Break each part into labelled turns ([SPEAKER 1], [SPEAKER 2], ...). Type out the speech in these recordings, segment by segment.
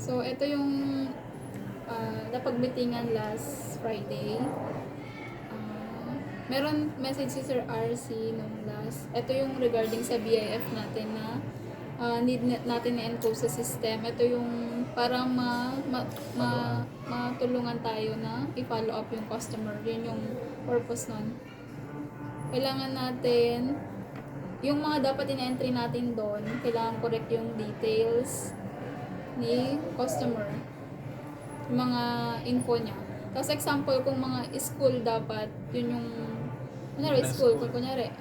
[SPEAKER 1] So, ito yung napag-meetingan last Friday. Meron message si Sir RC nung last. Ito yung regarding sa BIF natin na need natin na-encode sa system. Ito yung parang matulungan tayo na i-follow up yung customer. Yun yung purpose nun. Kailangan natin yung mga dapat in-entry natin doon, kailangan correct yung details ni customer, yung mga info niya. Tapos example, kung mga school dapat, yun yung, kunyari school, kung kunyari,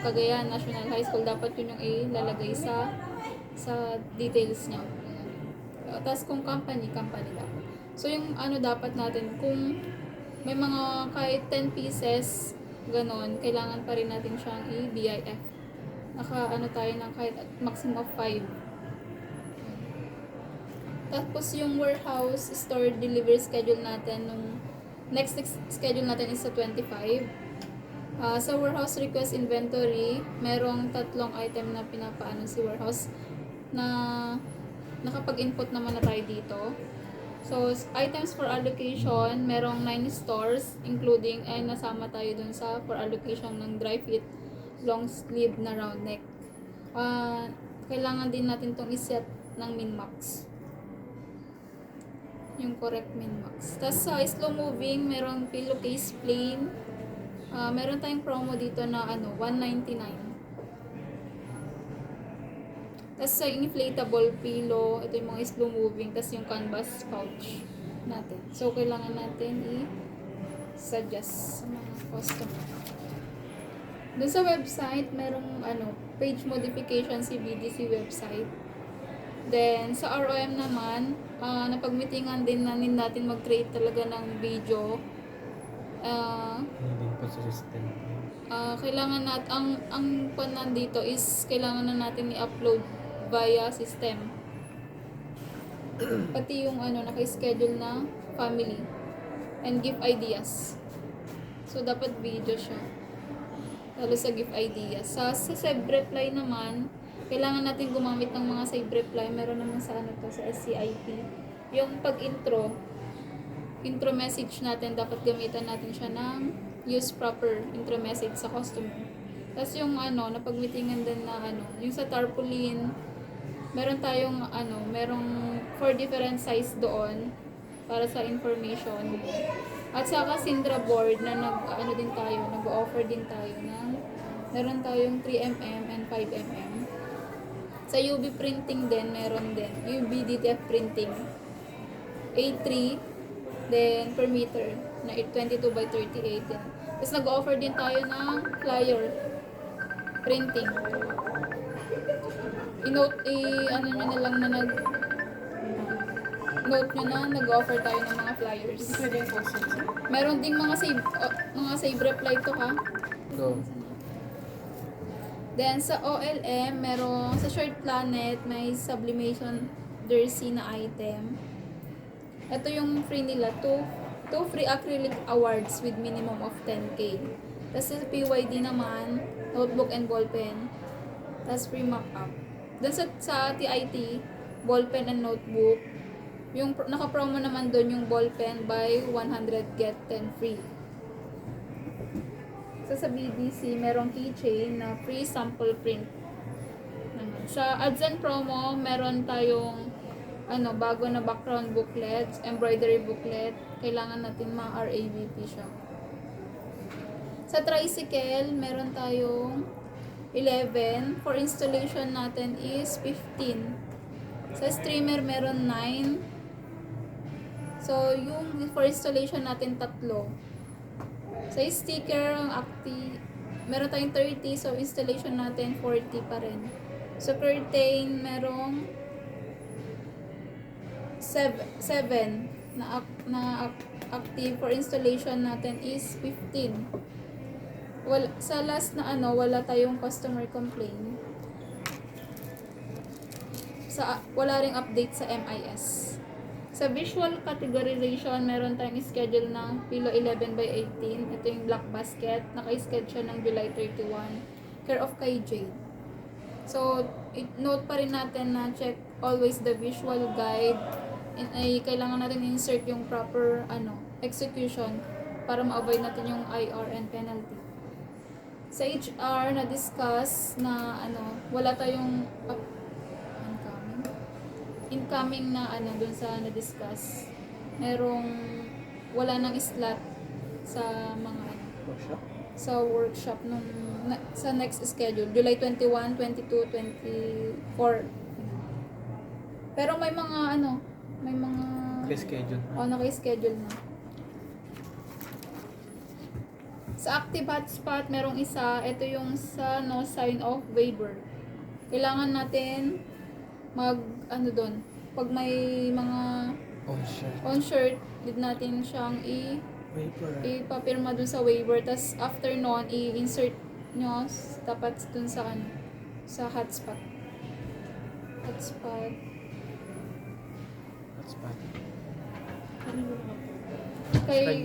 [SPEAKER 1] Cagayan National High School, dapat yun yung ilalagay sa details niya. Tapos kung company dapat. So yung ano dapat natin, kung may mga kahit 10 pieces, ganon, kailangan pa rin natin siyang i-BIF. Naka tayo ng kahit maximum of 5. Tapos yung warehouse store delivery schedule natin, nung next schedule natin is sa 25. Sa warehouse request inventory, merong 3 item na pinapaano si warehouse na nakapag-input naman na tayo dito. So, items for allocation, merong 9 stores, including, nasama tayo dun sa for allocation ng dry fit, long sleeve na round neck. Kailangan din natin itong iset ng min-max. Yung correct min-max. Tapos sa slow moving, merong pillowcase plain. Meron tayong promo dito na $199. Tapos sa inflatable pillow, ito yung mga slow moving, tapos yung canvas pouch natin. So, kailangan natin i-suggest sa mga customer. Doon sa website, merong page modification si BDC website. Then, sa ROM naman, napag-meetingan din natin mag-create talaga ng video.
[SPEAKER 2] Hindi po sa system.
[SPEAKER 1] Kailangan ang panan dito is kailangan na natin i-upload via system. Pati yung naka-schedule na family and gift ideas. So, dapat video siya. Lalo sa gift ideas. Sa save reply naman, kailangan natin gumamit ng mga save reply. Meron naman sa sa SCIP. Yung pag-intro message natin, dapat gamitan natin siya ng use proper intro message sa customer. Tapos yung napag-meetingan din na yung sa tarpaulin, meron tayong merong 4 different size doon para sa information. At saka Sindra board na nag-offer din tayo ng meron tayong 3mm and 5mm. Sa UV printing din, meron din UV DTF printing A3 then per meter na 22 by 38 din. Tapos nag-offer din tayo ng flyer printing. I-note nyo na lang na note nyo na nag-offer tayo ng mga flyers.
[SPEAKER 3] Pwede yung post.
[SPEAKER 1] Meron ding mga save reply to ha.
[SPEAKER 2] Go.
[SPEAKER 1] Then sa OLM, merong sa Short Planet may sublimation jersey na item. Ito yung free nila, two free acrylic awards with minimum of 10K. Tapos sa PYD naman, notebook and ballpen. Tapos free mock-up. Then sa TIT, ballpen and notebook. Yung naka-promo naman doon yung ballpen by 100 get 10 free. Sa BDC, merong keychain na free sample print. Sa ads and promo, meron tayong bago na background booklet, embroidery booklet. Kailangan natin ma-RAVP siya. Sa tricycle, meron tayong 11. For installation natin is 15. Sa streamer, meron 9. So, yung for installation natin, 3. Sa sticker, meron tayong 30. So, installation natin, 40 pa rin. So, curtain, merong 7 na active. For installation natin is 15. Sa last na wala tayong customer complaint. Wala ring update sa MIS. Sa visual categorization, meron tayong schedule ng Pilo 11 by 18. Ito yung black basket. Naka-schedule siya ng July 31. Care of kay Jade. So, note pa rin natin na check always the visual guide. Ay kailangan natin insert yung proper execution para ma-avoid natin yung IR and penalty. Sa HR na discuss na wala tayong incoming na dun sa na discuss. Merong wala nang slot sa mga
[SPEAKER 2] Workshop?
[SPEAKER 1] sa workshop sa next schedule, July 21, 22, 24. Pero may mga
[SPEAKER 2] Pre-schedule.
[SPEAKER 1] naka-schedule na. Sa active hotspot, merong isa, ito yung sa no sign of waiver. Kailangan natin doon, pag may mga on shirt, need natin siyang
[SPEAKER 2] Paper.
[SPEAKER 1] ipapirma dun sa waiver, tas after nun, i-insert nyo dapat dun sa sa hotspot.
[SPEAKER 2] Hotspot.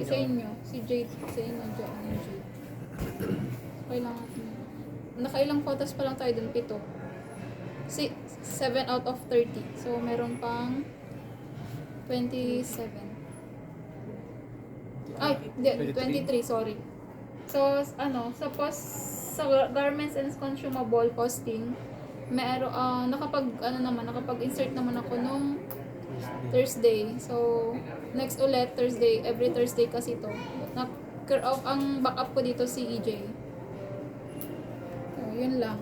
[SPEAKER 1] Sa inyo, si Jade, sa inyo, yung Jade. Kailangan nakailang photos pa lang tayo dun, 7. 7 out of 30. So, meron pang 27. Ay, hindi, 23, sorry. So, sa garments and consumable posting, nakapag-insert naman ako nung Thursday. So, next ulit, Thursday, every Thursday kasi to. Ang backup ko dito si EJ. So, yun lang.